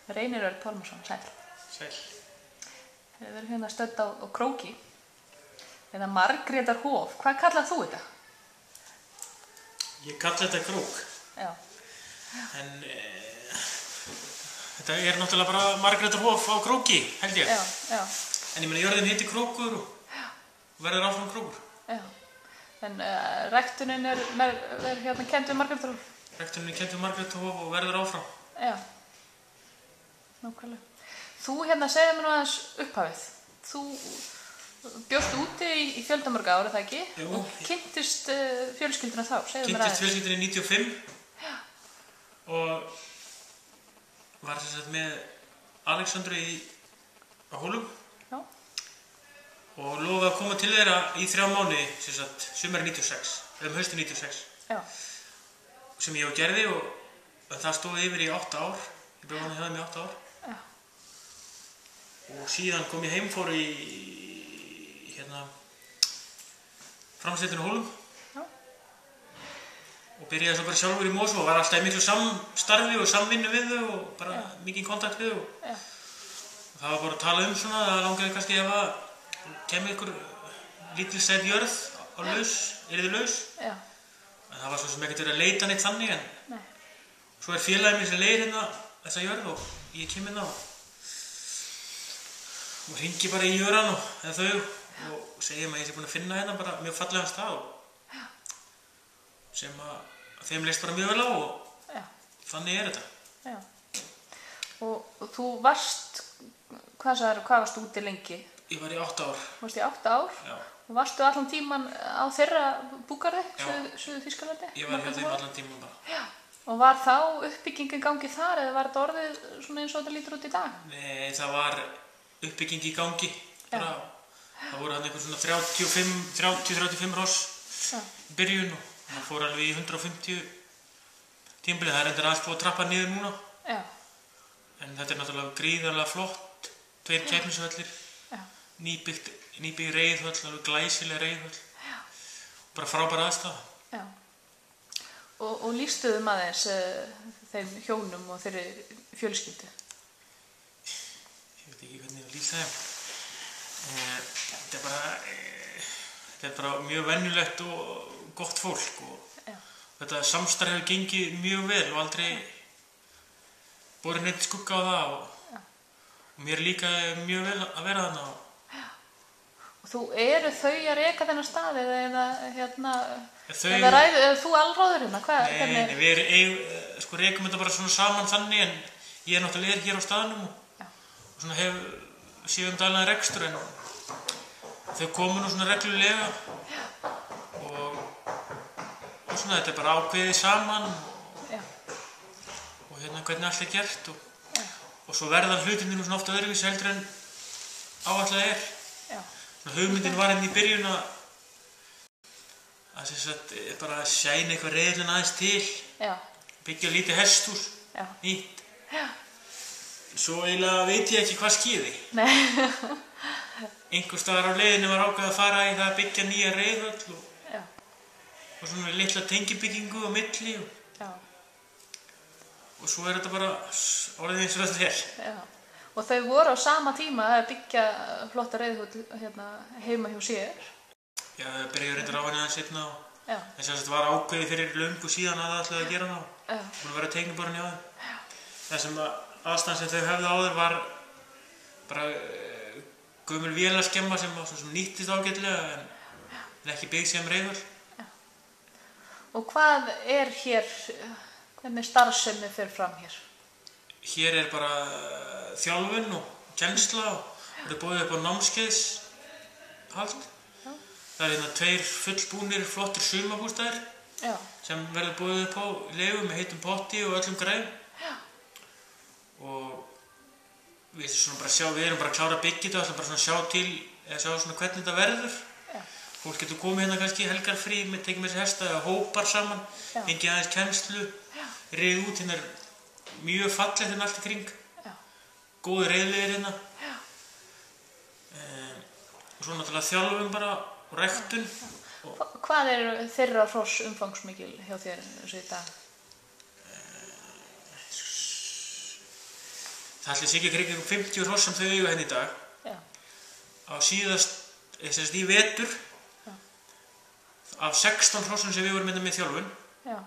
Reynir Örn Pálmason, sæll. Sæll. Við erum hérna stödd á Króki. Eða Margrétarhof. Hvað kallar þú þetta? Ég kalla þetta Krók. Já. En þetta náttúrulega bara Margrétarhof á Króki, held ég. Já, já. En ég meina jörðin heitir Krókur og verður áfram Krókur. Já. En ræktunin er hérna kennd við Margrétarhof? Ræktunin er kennd við Margrétarhof og verður áfram. Já. Nákvæmlega. Þú hérna segja mér nú aðeins upphafið. Þú bjóst úti í fjöldamörg ár, er það ekki? Jú. Og kynntist fjölskylduna þá, segðu mér aðeins. Kynntist fjölskyldunni í 95. Já. Og var sem sagt með Alexandru á Hólum. Já. Og lofaði að koma til þeirra í 3 mánuði, sem sagt, sumari 96, haustið 96. Já. Sem ég gerði og það stóð yfir í 8 ár. Ég bjóð hann hjá þeim í 8 ár. Já. Og síðan kom ég heim, fór í framsveitina á Hólum. Já. Og byrjaði svo bara sjálfur í Mosó og var alltaf í miklu samstarfi og samvinnu við þau og bara mikið kontakt við þau. Já. Og það var bara að tala svona, það langaði kannski ef að kemur ykkur lítil sæt jörð á yrði laus. Já. En það var svo sem ekkert verið að leita neitt þannig en Nei. svo félagið mér sem leið hérna þessa jörð og ég kem hérna og hringi bara í jöran eða þau og segjum að ég sé búinn að finna hérna bara mjög fallegan stað sem að þeim leist bara mjög vel á og þannig þetta. Já. Og þú varst, hvað varst úti lengi? Ég var í 8 ár. Varst í 8 ár? Já. Og varstu allan tíman á þeirra búgarði, Suður Þýskalandi? Ég var hjá þeim allan tíman bara. Já. Og var þá uppbyggingin gangi þar eða var þetta orðið svona eins og þetta lítur út í dag? Nei, það var uppbygging í gangi. Bara, það voru hann einhver svona 30-35 hross í byrjun og það fór alveg í 150 tímabilið. Það endur aðeins búið að trappa niður núna. Já. En þetta náttúrulega gríðarlega flott. 2 keppnisvellir. Nýbyggð reiðhöll, alveg glæsileg reiðhöll. Já. Bara frábær aðstaða. Já. Og lýstuðum aðeins þeim hjónum og þeirri fjölskyldu? Ég veit ekki hvernig ég lýsa þeim. Þetta er bara mjög venjulegt og gott fólk og þetta samstarf hefur gengið mjög vel og aldrei borið neitt skugga á það og mér líka mjög vel að vera þarna. Og þú eru þau að reka þennan stað eða þú alráður hérna? Nei, við rekum þetta bara svona saman þannig en ég náttúrulega hér á staðnum og svona séum daglega rekstur en þau komu nú svona reglulega og svona þetta er bara ákveðið saman og hvernig allt er gert og svo verða hlutinni nú svona ofta öðruvísi heldur en áætlað er. Hugmyndin var hérna í byrjun að bara sæna eitthvað reiðlinn aðeins til, byggja lítið hesthús, nýtt. Svo eiginlega veit ég ekki hvað skýði. Einhvers staðar á leiðinni var ákveðið að fara í það að byggja nýja reiðhöll og svona litla tengibyggingu á milli og svo þetta bara orðið eins og þetta er. Og þau voru á sama tíma að byggja flotta reiðhöll heima hjá sér? Já, þau byrjuðu reyndar á henni aðeins seinna og þess að var ákveðið fyrir löngu síðan að það ætlaði að gera hana og búin að vera teikniborinn hjá þeim. Þessum aðstæðan sem þau höfðu áður var bara gömul vélaskemma sem nýttist ágætlega en ekki byggð sem reiðhöll. Og hvað er hér, hvernig starfsemi fer fram hér? Hér er bara þjálfun og kennsla og það er boðið upp á námskeiðshald. Það er 2 fullbúnir flottir sumarbústaðir sem verður boðið upp á leigu með heitum potti og öllum græðum. Og við erum bara klára að byggja þetta og ætlum bara að sjá til eða sjá hvernig þetta verður. Fólk getur komið hérna kannski helgarfrí, tekið með sér hesta eða hópar saman, fengið aðeins kennslu, reiðið út hérna mjög fallegt hérna allt í kring, góði reiðlegir hérna og svo náttúrulega þjálfum bara og ræktun. Hvað er þeirra hross umfangsmikil hjá þér eins og í dag? Það ætli sig ekki kringum 50 hross sem þau eiga henni í dag. Já. Á síðast, í vetur, af 16 hrossum sem við vorum með þjálfun, Já.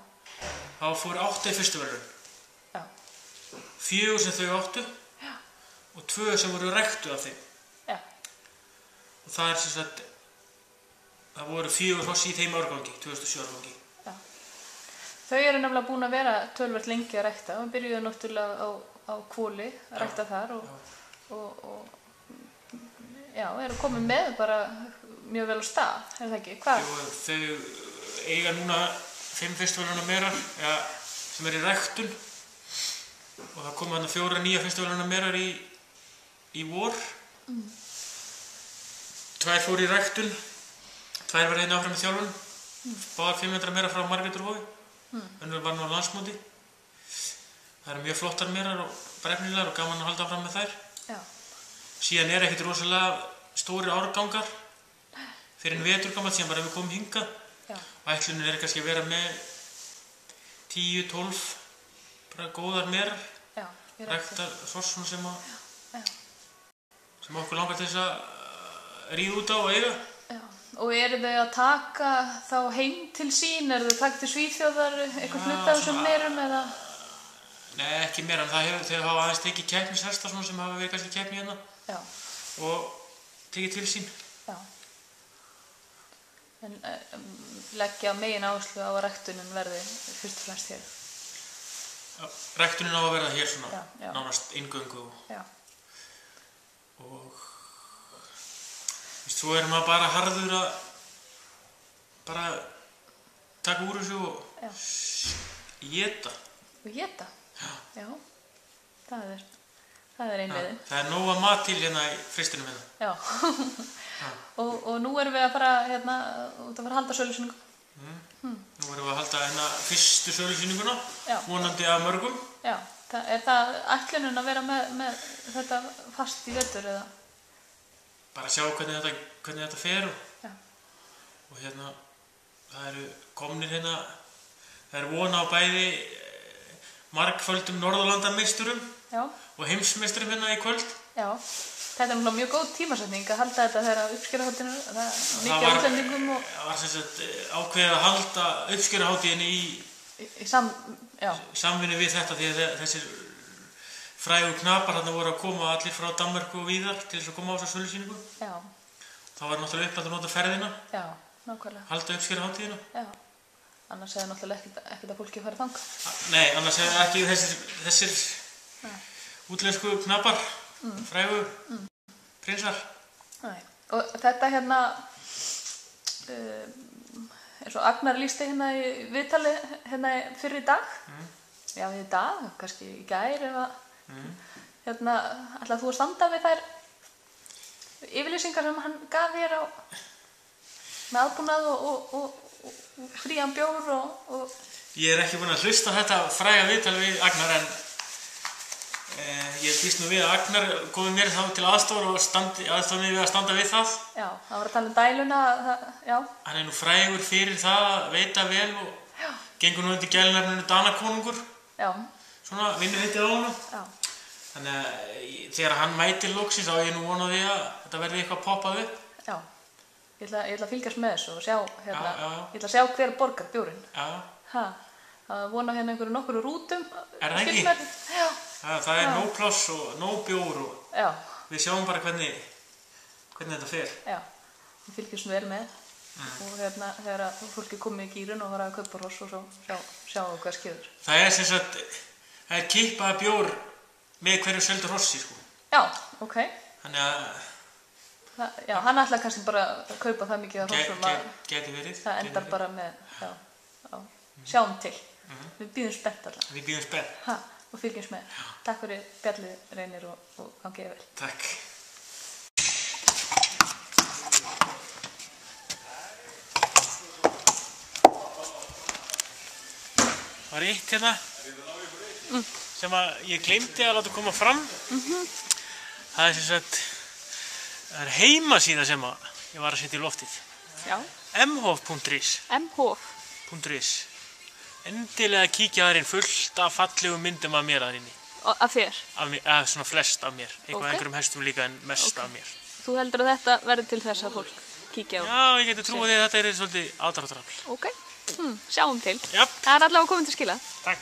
þá fór 8 í fyrstu verðlaun. Já. 4 sem þau áttu og 2 sem voru ræktuð af þeim. Já. Og það það voru 4 hross í þeim árgangi, 2007 árgangi. Já. Þau eru nefnilega búin að vera töluvert lengi að rækta og byrjuðu náttúrulega á Hvoli að rækta þar og eru komin með bara mjög vel á stað, það ekki? Hvað? Jú, þau eiga núna 5 fyrstuverðlauna merar sem í ræktun og það komu þarna 4 nýja fyrstuverðlauna merar í vor. 2 fóru í ræktun, 2 verða hérna áfram í þjálfun, báðar 500 merar frá Margrétarvogi, önnur var nú á landsmóti. Það eru mjög flottar merar og brefnilegar og gaman að halda áfram með þær. Já. Síðan ekkert rosalega stórir árgangar fyrir en veturgamalt síðan bara við komum hingað. Já. Og ætlunin kannski að vera með 10-12 bara góðar merar. Já, ræktar hross sem okkur langar til þess að ríða út á og eiga. Já. Og eru þau að taka þá heim til sín? Eru þau að taka til Svíþjóðar eitthvað hluta af þessum merum eða? Nei, ekki meira, en þau hafa aðeins tekið keppnishesta sem hafa verið kannski keppni hérna. Já. Og tekið til sín. Já. En leggja megin áherslu á að ræktunin verði fyrst og fremst hér. Já, ræktunin á að verða hér svona, já. Nánast inngöngu. Já. Og svo maður bara harður að bara taka úr þessu og éta. Og éta? Já. Það er ein leiðin. Það nóg að mat til hérna í frystinum hérna. Já. og nú erum við að fara hérna út að fara að halda sölusýningu. Nú erum við að halda hérna fyrstu sölusýninguna, vonandi af mörgum. Já. Er það ætlunin að vera með þetta fast í vetur eða? Bara sjá hvernig þetta fer og hérna það eru komnir hérna, það er vona á bæði margföldum Norðurlandameisturum og heimsmeisturum hérna í kvöld. Já, þetta er mjög góð tímasetning að halda þetta þegar uppskeruhátíðin það er mikið af útlendingum og... Það var sem sagt ákveðið að halda uppskeruhátíðinni í samvinnu við þetta því að þessir frægu knapar þarna voru að koma allir frá Danmörku og víðar til þess að koma á þessa sölusýningu. Já. Það var náttúrulega upplætt að nota ferðina. Já, nákvæmlega. Halda uppskeruhátíðina. Já. Annars hefði náttúrulega ekkert að fólki fara þangað. Nei, annars hefði ekki þessir útlensku knapar, frægu prinsar. Nei. Og þetta hérna, eins og Agnar lýsti hérna í viðtali hérna fyrir í dag. Já, í dag, kannski í gær eða hérna, ætlaði þú að standa við þær yfirlýsingar sem hann gaf þér með aðbúnað og frían bjór og... Ég ekki búinn að hlusta þetta fræga viðtal við Agnar en ég býst nú við að Agnar komi mér þá til aðstofar og aðstofa mig við að standa við það. Já, það var að tala dæluna, já. Hann nú frægur fyrir það að veita vel og gengur nú undir gælunafninu Danakonungur. Já. Svona vinnur hittið á honum. Já. Þannig að þegar hann mætir loksins þá ég nú vona því að þetta verði eitthvað poppað upp. Já. Ég ætla að fylgjast með þessu og sjá hérna, ég ætla að sjá hver borgar bjórinn. Já. Það vona hérna einhverju nokkru rútum. Er það ekki? Já. Það er nóg pláss og nóg bjór og við sjáum bara hvernig þetta fer. Já, við fylgjumst vel með og hérna þegar fólki komið í gírun og var að kaupa hross og svo sjáum við hvað skeður. Það er sem sagt, það er kippaða bjór með hverju seldu hrossi, sko. Já, ok. Þannig að... Já, hann ætlaði kannski bara að kaupa það mikið af hrossum að... Gæti verið. Það endar bara með, sjáum til. Við bíðum spennt alltaf. Við bíðum spennt. Og fylgjumst með. Takk fyrir spjallið, Reynir, og gangið vel. Takk. Það var eitt hérna sem að ég gleymdi að láta koma fram. Það er sem sagt, það er heimasíða sem að ég var að setja í loftið. Já. mhof.is. mhof.is. Endilega kíkja þar inn fullt af fallegum myndum af mér þar inni. Af þér? Af mér, eða svona flest af mér. Eitthvað Ok. einhverjum hestum líka en mest af mér. Þú heldur að þetta verði til þess að fólk kíkja á? Já, ég geti trúið því að þetta er svolítið aðdráttarafl. Ok, sjáum til. Já. Það er allavega komin til skila. Takk.